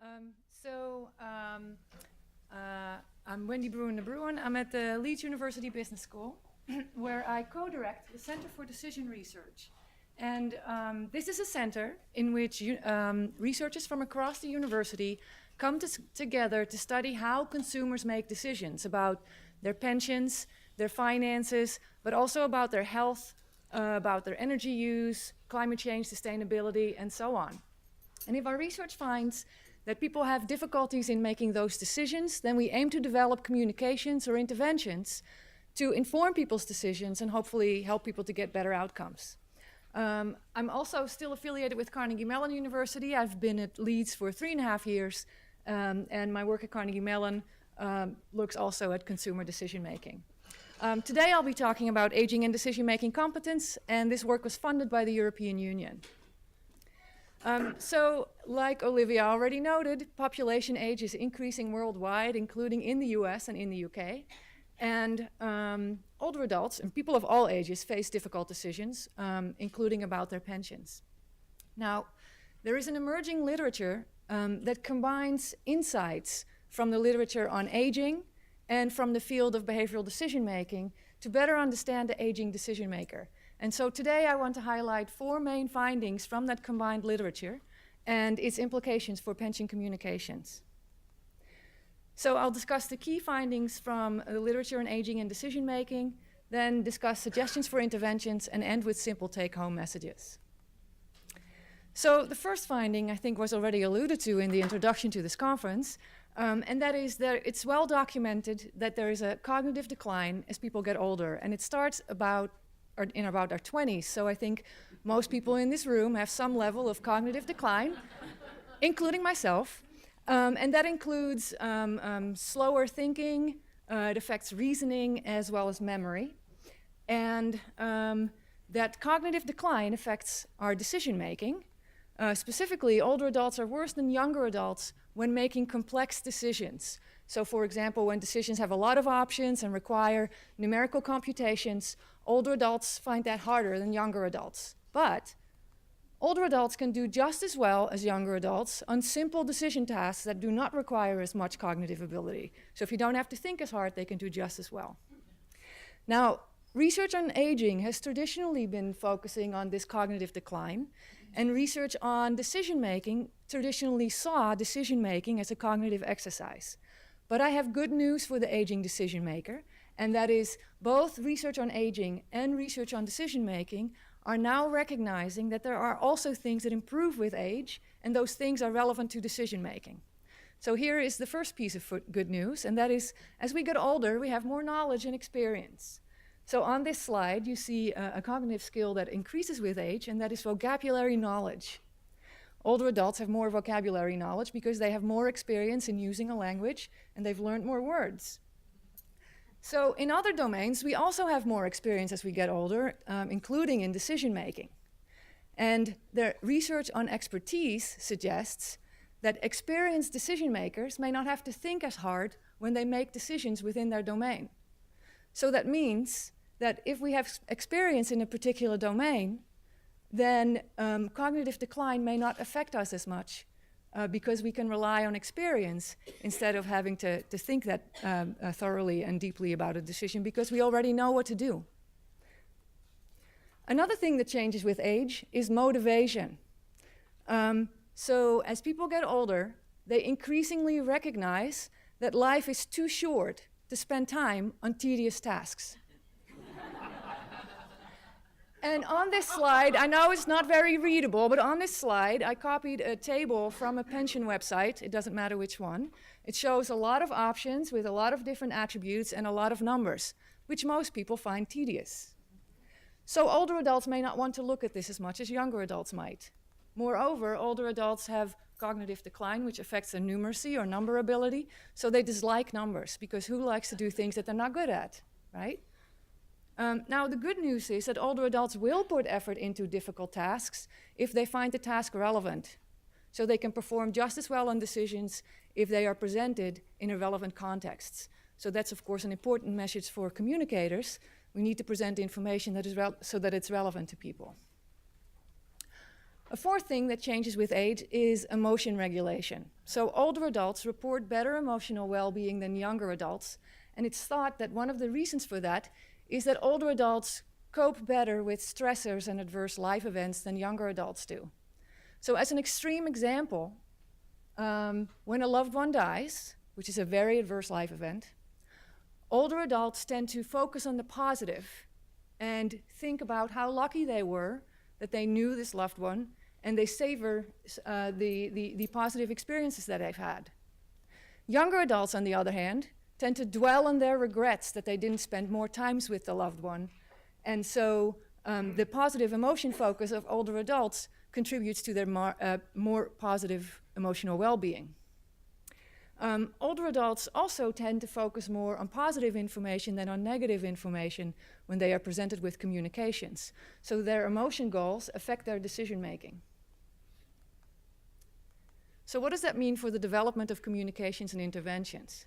I'm Wendy Bruin de Bruin. I'm at the Leeds University Business School, where I co-direct the Center for Decision Research. And this is a center in which researchers from across the university come together to study how consumers make decisions about their pensions, their finances, but also about their health, about their energy use, climate change, sustainability, and so on. And if our research finds that people have difficulties in making those decisions, then we aim to develop communications or interventions to inform people's decisions and hopefully help people to get better outcomes. I'm also still affiliated with Carnegie Mellon University. I've been at Leeds for 3.5 years, and my work at Carnegie Mellon looks also at consumer decision making. Today I'll be talking about aging and decision-making competence, and this work was funded by the European Union. So, like Olivia already noted, population age is increasing worldwide, including in the US and in the UK. And older adults and people of all ages face difficult decisions, including about their pensions. Now, there is an emerging literature that combines insights from the literature on aging and from the field of behavioral decision making to better understand the aging decision maker. And so today I want to highlight 4 main findings from that combined literature and its implications for pension communications. So I'll discuss the key findings from the literature on aging and decision making, then discuss suggestions for interventions, and end with simple take-home messages. So the first finding I think was already alluded to in the introduction to this conference, and that is that it's well documented that there is a cognitive decline as people get older, and it starts in about our 20s. So I think most people in this room have some level of cognitive decline, including myself. And that includes slower thinking, it affects reasoning as well as memory. And that cognitive decline affects our decision making. Specifically, older adults are worse than younger adults when making complex decisions. So for example, when decisions have a lot of options and require numerical computations, older adults find that harder than younger adults. But older adults can do just as well as younger adults on simple decision tasks that do not require as much cognitive ability. So if you don't have to think as hard, they can do just as well. Now, research on aging has traditionally been focusing on this cognitive decline, and research on decision-making traditionally saw decision-making as a cognitive exercise. But I have good news for the aging decision maker, and that is both research on aging and research on decision-making are now recognizing that there are also things that improve with age, and those things are relevant to decision-making. So here is the first piece of good news, and that is as we get older, we have more knowledge and experience. So on this slide, you see a cognitive skill that increases with age, and that is vocabulary knowledge. Older adults have more vocabulary knowledge because they have more experience in using a language, and they've learned more words. So in other domains, we also have more experience as we get older, including in decision making. And the research on expertise suggests that experienced decision makers may not have to think as hard when they make decisions within their domain. So that means that if we have experience in a particular domain, then cognitive decline may not affect us as much because we can rely on experience instead of having to think that thoroughly and deeply about a decision because we already know what to do. Another thing that changes with age is motivation. So as people get older, they increasingly recognize that life is too short to spend time on tedious tasks. And on this slide, I know it's not very readable, but on this slide, I copied a table from a pension website. It doesn't matter which one. It shows a lot of options with a lot of different attributes and a lot of numbers, which most people find tedious. So older adults may not want to look at this as much as younger adults might. Moreover, older adults have cognitive decline, which affects their numeracy or number ability, so they dislike numbers, because who likes to do things that they're not good at, right? Now, the good news is that older adults will put effort into difficult tasks if they find the task relevant. So they can perform just as well on decisions if they are presented in a relevant context. So that's, of course, an important message for communicators. We need to present information that is so that it's relevant to people. A fourth thing that changes with age is emotion regulation. So older adults report better emotional well-being than younger adults, and it's thought that one of the reasons for that is that older adults cope better with stressors and adverse life events than younger adults do. So as an extreme example, when a loved one dies, which is a very adverse life event, older adults tend to focus on the positive and think about how lucky they were that they knew this loved one, and they savor the positive experiences that they've had. Younger adults, on the other hand, tend to dwell on their regrets that they didn't spend more times with the loved one. And so the positive emotion focus of older adults contributes to their more positive emotional well-being. Older adults also tend to focus more on positive information than on negative information when they are presented with communications. So their emotion goals affect their decision-making. So what does that mean for the development of communications and interventions?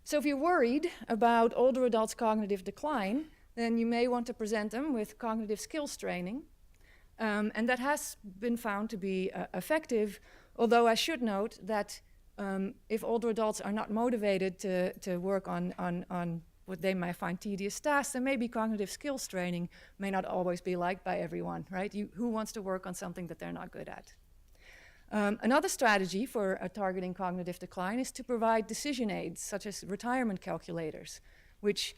So if you're worried about older adults' cognitive decline, then you may want to present them with cognitive skills training. And that has been found to be effective, although I should note that if older adults are not motivated to work on what they might find tedious tasks, then maybe cognitive skills training may not always be liked by everyone, right? Who wants to work on something that they're not good at? Another strategy for targeting cognitive decline is to provide decision aids, such as retirement calculators, which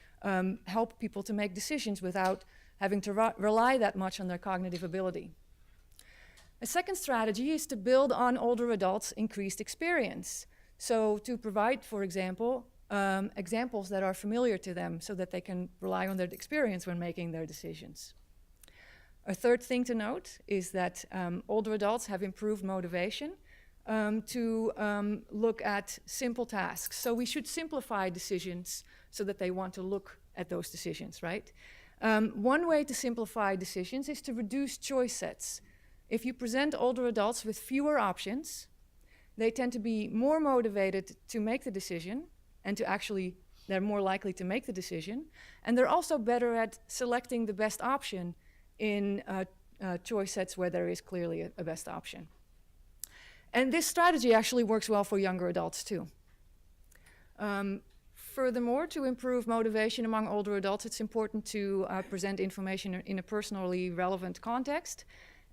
help people to make decisions without having to rely that much on their cognitive ability. A second strategy is to build on older adults' increased experience. So to provide, for example, examples that are familiar to them so that they can rely on their experience when making their decisions. A third thing to note is that older adults have improved motivation to look at simple tasks. So we should simplify decisions so that they want to look at those decisions, right? One way to simplify decisions is to reduce choice sets. If you present older adults with fewer options, they tend to be more motivated to make the decision and to actually, they're more likely to make the decision. And they're also better at selecting the best option in choice sets where there is clearly a best option. And this strategy actually works well for younger adults too. Furthermore, to improve motivation among older adults, it's important to present information in a personally relevant context.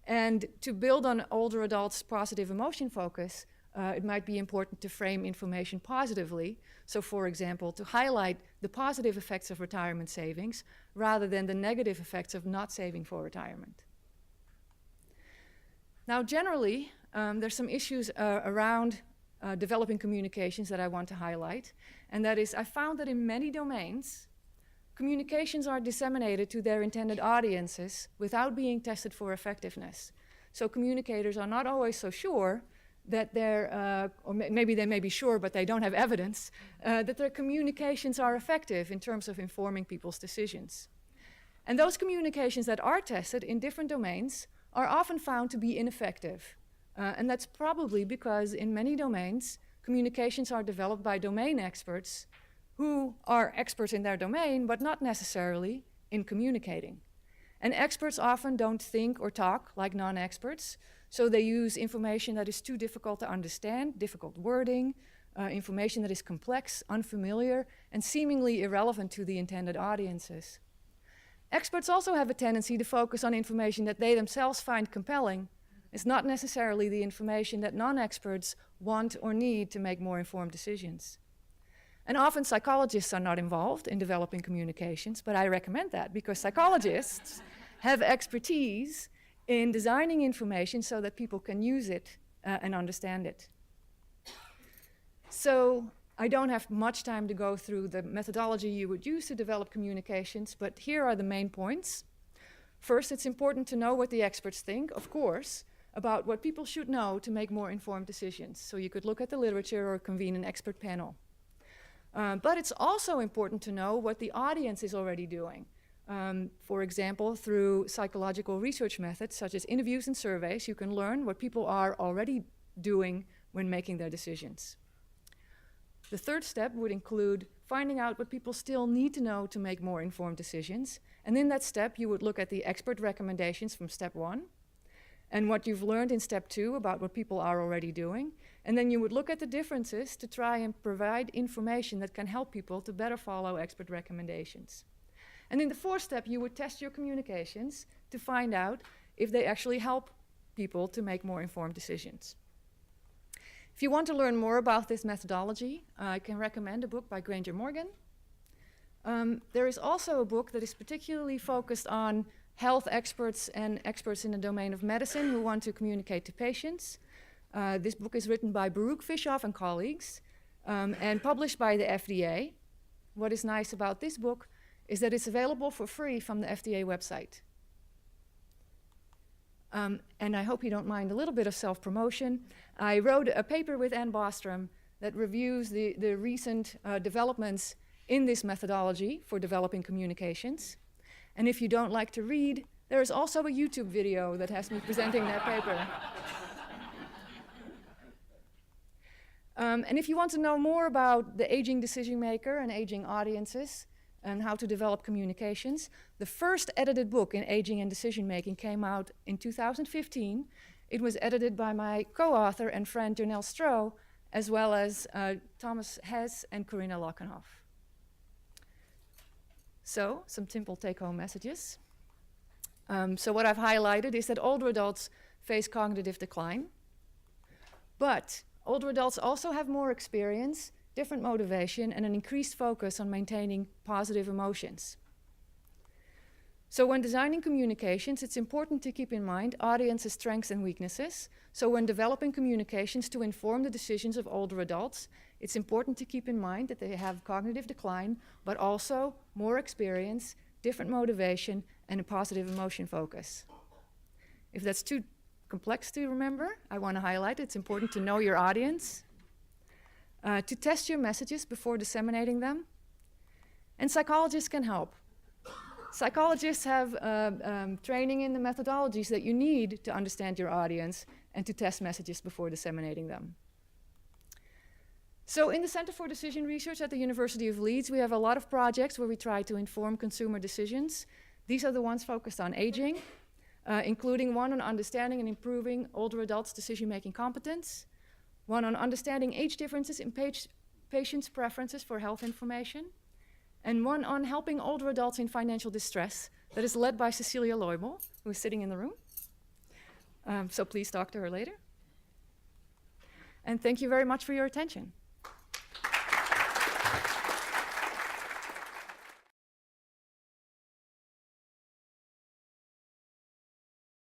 And to build on older adults' positive emotion focus, it might be important to frame information positively. So for example, to highlight the positive effects of retirement savings rather than the negative effects of not saving for retirement. Now generally, there's some issues around developing communications that I want to highlight. And that is, I found that in many domains, communications are disseminated to their intended audiences without being tested for effectiveness. So communicators are not always so sure that or maybe they may be sure, but they don't have evidence, that their communications are effective in terms of informing people's decisions. And those communications that are tested in different domains are often found to be ineffective. And that's probably because in many domains, communications are developed by domain experts who are experts in their domain, but not necessarily in communicating. And experts often don't think or talk like non-experts, so they use information that is too difficult to understand, difficult wording, information that is complex, unfamiliar, and seemingly irrelevant to the intended audiences. Experts also have a tendency to focus on information that they themselves find compelling. It's not necessarily the information that non-experts want or need to make more informed decisions. And often psychologists are not involved in developing communications, but I recommend that because psychologists have expertise in designing information so that people can use it and understand it. So I don't have much time to go through the methodology you would use to develop communications, but here are the main points. First, it's important to know what the experts think, of course, about what people should know to make more informed decisions. So you could look at the literature or convene an expert panel. But it's also important to know what the audience is already doing. For example, through psychological research methods such as interviews and surveys, you can learn what people are already doing when making their decisions. The third step would include finding out what people still need to know to make more informed decisions. And in that step, you would look at the expert recommendations from step 1. and what you've learned in step 2 about what people are already doing. And then you would look at the differences to try and provide information that can help people to better follow expert recommendations. And in the 4th step, you would test your communications to find out if they actually help people to make more informed decisions. If you want to learn more about this methodology, I can recommend a book by Granger Morgan. There is also a book that is particularly focused on health experts and experts in the domain of medicine who want to communicate to patients. This book is written by Baruch Fishoff and colleagues and published by the FDA. What is nice about this book is that it's available for free from the FDA website. And I hope you don't mind a little bit of self-promotion. I wrote a paper with Ann Bostrom that reviews the recent developments in this methodology for developing communications. And if you don't like to read, there is also a YouTube video that has me presenting that paper. And if you want to know more about the aging decision maker and aging audiences and how to develop communications, the first edited book in aging and decision making came out in 2015. It was edited by my co-author and friend Janelle Stroh, as well as Thomas Hess and Corinna Lockenhoff. So, some simple take-home messages. So what I've highlighted is that older adults face cognitive decline, but older adults also have more experience, different motivation, and an increased focus on maintaining positive emotions. So when designing communications, it's important to keep in mind audience's strengths and weaknesses. So when developing communications to inform the decisions of older adults, it's important to keep in mind that they have cognitive decline, but also more experience, different motivation, and a positive emotion focus. If that's too complex to remember, I want to highlight it's important to know your audience, to test your messages before disseminating them, and psychologists can help. Psychologists have training in the methodologies that you need to understand your audience and to test messages before disseminating them. So in the Center for Decision Research at the University of Leeds, we have a lot of projects where we try to inform consumer decisions. These are the ones focused on aging, including one on understanding and improving older adults' decision-making competence, one on understanding age differences in patients' preferences for health information, and one on helping older adults in financial distress that is led by Cecilia Leubel, who is sitting in the room. So please talk to her later. And thank you very much for your attention.